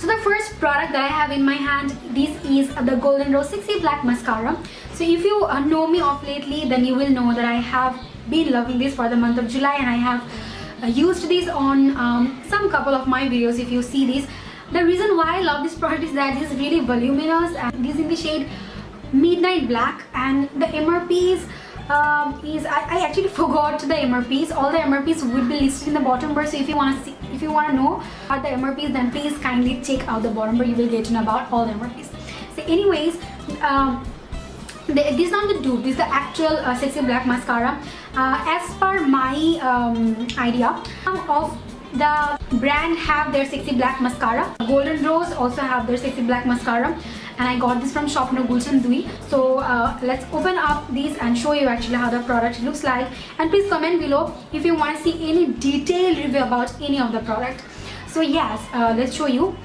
So the first product that I have in my hand, this is the Golden Rose Sexy Black Mascara. So if you know me of lately, then you will know that I have been loving this for the month of July, and I have used this on some couple of my videos. If you see this, the reason why I love this product is that it is really voluminous, and this is in the shade Midnight Black, and the MRP is I actually forgot the MRPs. All the MRPs will be listed in the bottom bar. So if you want to know about the MRPs, then please kindly check out the bottom bar. You will get to know about all the MRPs. So anyways, this is not the dupe. This is the actual Sexy Black Mascara. As per my idea of the brand have their Sexy Black Mascara. Golden Rose also have their Sexy Black Mascara, and I got this from Shopno Gulshan Dui. So let's open up these and show you actually how the product looks like. And please comment below if you want to see any detailed review about any of the product. So yes, let's show you.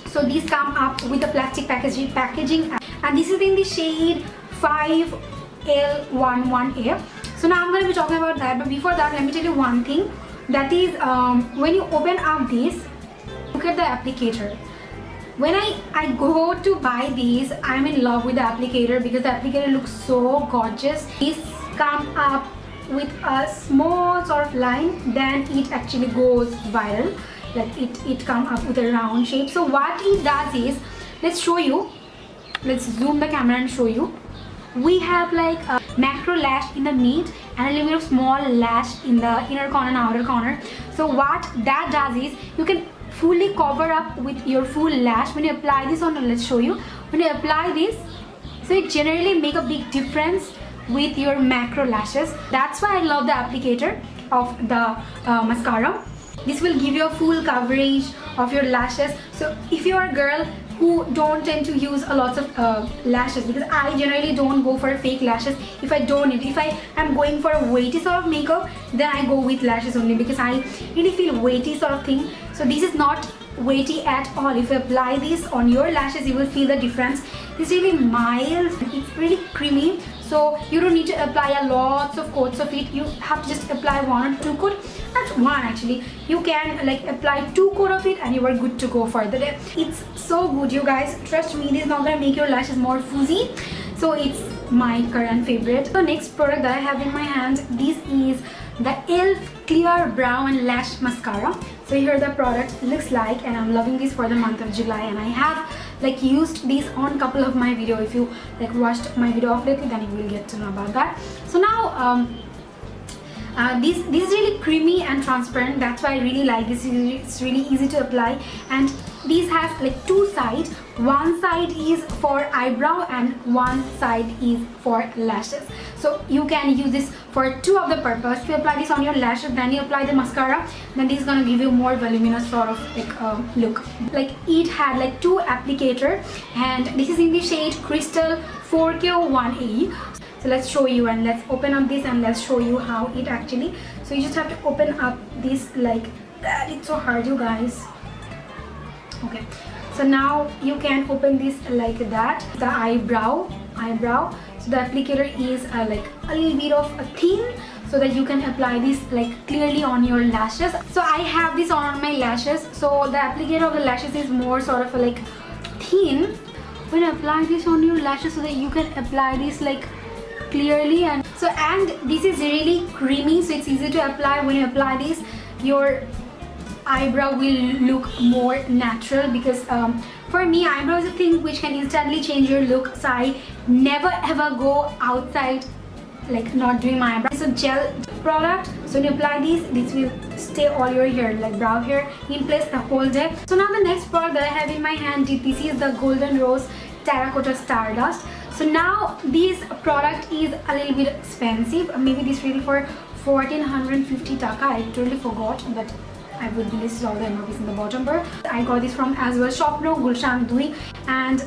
So these come up with the plastic packaging, and this is in the shade 5L11A. So now I'm going to be talking about that, but before that, let me tell you one thing. That is, when you open up this, look at the applicator. When I go to buy these, I'm in love with the applicator because the applicator looks so gorgeous. This comes up with a small sort of line, then it actually goes viral. Like it comes up with a round shape. So what it does is, let's show you. Let's zoom the camera and show you. We have like a macro lash in the mid and a little bit of small lash in the inner corner and outer corner. So what that does is, you can fully cover up with your full lash when you apply this on. Let's show you. When you apply this, so it generally make a big difference with your macro lashes. That's why I love the applicator of the mascara. This will give you a full coverage of your lashes. So if you're a girl who don't tend to use a lot of lashes, because I generally don't go for fake lashes if I don't need. If I am going for a weighty sort of makeup, then I go with lashes only because I really feel weighty sort of thing. So this is not weighty at all. If you apply this on your lashes, you will feel the difference. It's really mild, it's really creamy, so you don't need to apply a lots of coats of it. You have to just apply 1 or 2 coats. Not one actually, you can like apply 2 coats of it and you are good to go for the day. It's so good, you guys, trust me, this is not gonna make your lashes more fuzzy. So it's my current favorite. The next product that I have in my hand, this is the e.l.f. Clear Brow and Lash Mascara. So here the product looks like, and I'm loving this for the month of July, and I have like used this on couple of my video. If you like watched my video of lately, then you will get to know about that. So now this is really creamy and transparent. That's why I really like this. It's really easy to apply, and this has like 2 sides. One side is for eyebrow and one side is for lashes. So you can use this for 2 of the purpose. If you apply this on your lashes, then you apply the mascara, then this is gonna give you more voluminous sort of like look. Like it had like 2 applicator, and this is in the shade Crystal 4K1A. So let's show you, and let's open up this and let's show you how it actually. So you just have to open up this like that. It's so hard, you guys. Okay, so now you can open this like that. The eyebrow. So the applicator is like a little bit of a thin, so that you can apply this like clearly on your lashes. So I have this on my lashes. So the applicator of the lashes is more sort of like thin. When you apply this on your lashes, so that you can apply this like clearly, and this is really creamy, so it's easy to apply. When you apply this, your eyebrow will look more natural, because for me, eyebrow is a thing which can instantly change your look. So I never ever go outside like not doing my eyebrow. It's a gel product, so when you apply this will stay all your hair, like brow hair, in place the whole day. So now the next product that I have in my hand, this is the Golden Rose Terracotta Stardust. So now this product is a little bit expensive. Maybe this really for 1450 taka. I totally forgot, but I would be listed all the MRPs in the bottom bar. I got this from as well Shopno Gulshan Dui, and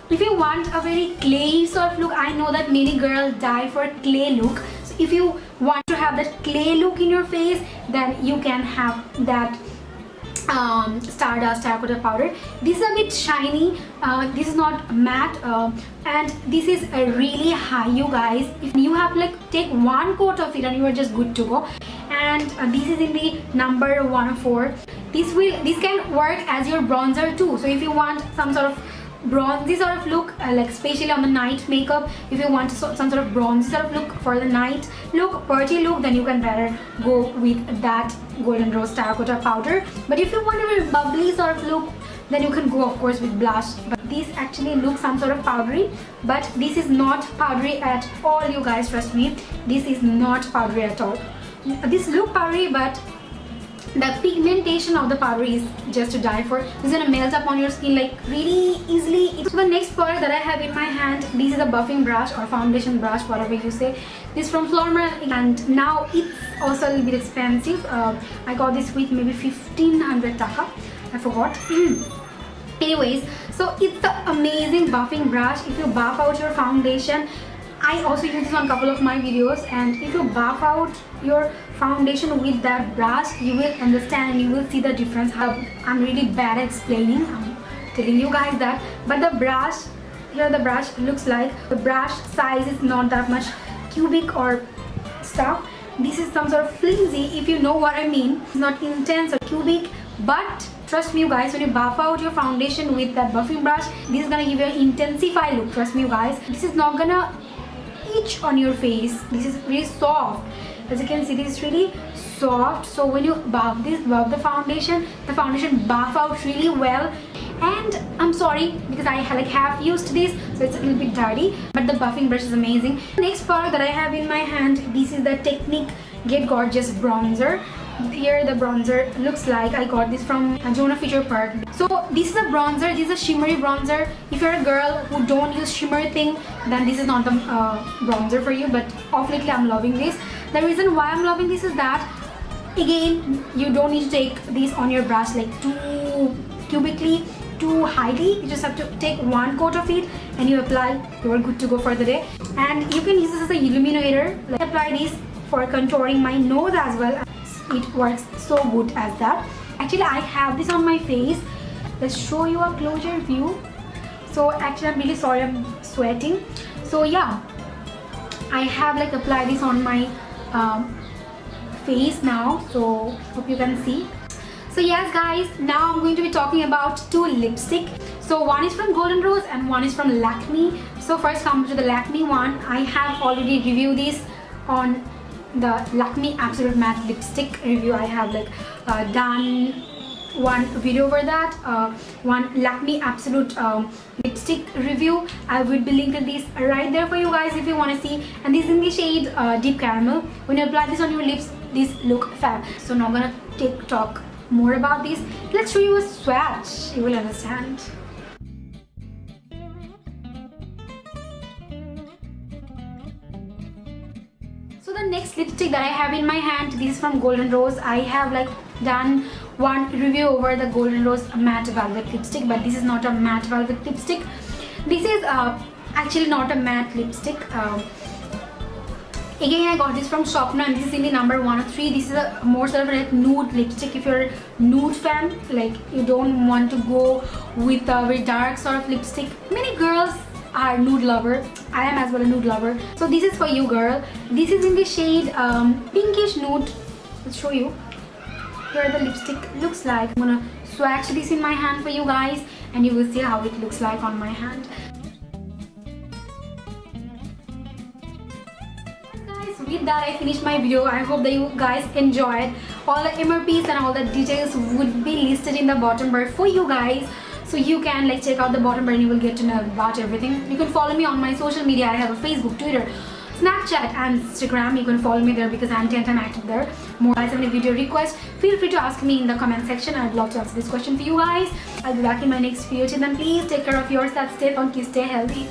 if you want a very clay sort of look, I know that many girls die for clay look. So if you want to have that clay look in your face, then you can have that Stardust Terracotta powder. This is a bit shiny. This is not matte, and this is a really high, you guys. If you have like take 1 coat of it and you are just good to go. And this is in the number 104. This can work as your bronzer too. So if you want some sort of bronzy sort of look, like especially on the night makeup, if you want some sort of bronzy sort of look for the night look, party look, then you can better go with that Golden Rose Terracotta powder. But if you want a very bubbly sort of look, then you can go of course with blush. But this actually looks some sort of powdery, but this is not powdery at all, you guys, trust me. This is not powdery at all. This look powdery, but the pigmentation of the powder is just to die for. It's gonna melt up on your skin like really easily. So the next product that I have in my hand, this is a buffing brush or foundation brush, whatever you say. This is from Flormar, and now it's also a little bit expensive. I got this with maybe 1500 taka, I forgot. Anyways, so it's the amazing buffing brush. If you buff out your foundation, I also use this on a couple of my videos, and if you buff out your foundation with that brush, you will understand and you will see the difference. How I'm really bad at explaining, I'm telling you guys that. But the brush, here the brush looks like, the brush size is not that much cubic or stuff. This is some sort of flimsy, if you know what I mean. It's not intense or cubic, but trust me you guys, when you buff out your foundation with that buffing brush, this is gonna give you an intensified look. Trust me you guys, this is not gonna itch on your face. This is really soft. As you can see, this is really soft. So when you buff the foundation buff out really well. And I'm sorry because I have used this, so it's a little bit dirty, but the buffing brush is amazing. Next product that I have in my hand, this is the Technique Get Gorgeous bronzer. Here the bronzer looks like, I got this from Jonah Feature Park. So this is a bronzer, this is a shimmery bronzer. If you're a girl who don't use shimmer thing, then this is not the bronzer for you, but of lately I'm loving this. The reason why I'm loving this is that, again, you don't need to take this on your brush like too cubically, too highly. You just have to take one coat of it and you apply, you're good to go for the day. And you can use this as an illuminator. Like, apply this for contouring my nose as well. It works so good as that. Actually, I have this on my face. Let's show you a closer view. So actually, I'm really sorry, I'm sweating. So yeah, I have applied this on my face now. So hope you can see. So yes guys, now I'm going to be talking about two lipstick. So one is from Golden Rose and one is from Lakme. So first come to the Lakme one. I have already reviewed this on the Lakme Absolute Matte Lipstick review. I have done one video over that, one Lakme Absolute lipstick review. I would be linking this right there for you guys if you want to see. And this is in the shade Deep Caramel. When you apply this on your lips, this look fab. So now I'm gonna talk more about this. Let's show you a swatch, you will understand. So the next lipstick that I have in my hand, this is from Golden Rose. I have done one review over the Golden Rose Matte Velvet lipstick, but this is not a matte velvet lipstick. This is actually not a matte lipstick. Again, I got this from Shopna, and this is in the number 103. This is a more sort of nude lipstick. If you're a nude fan, you don't want to go with a very dark sort of lipstick. Many girls are nude lover. I am as well a nude lover. So this is for you, girl. This is in the shade pinkish nude. Let's show you. Here the lipstick looks like. I'm gonna swatch this in my hand for you guys, and you will see how it looks like on my hand. With that, I finished my video. I hope that you guys enjoyed. All the MRPs and all the details would be listed in the bottom bar for you guys, so you can check out the bottom bar and you will get to know about everything. You can follow me on my social media. I have a Facebook, Twitter, Snapchat and Instagram. You can follow me there because I'm 10 times active there. More guys have any video request, feel free to ask me in the comment section. I'd love to answer this question for you guys. I'll be back in my next video. Till then, please take care of yourself, stay funky, stay healthy.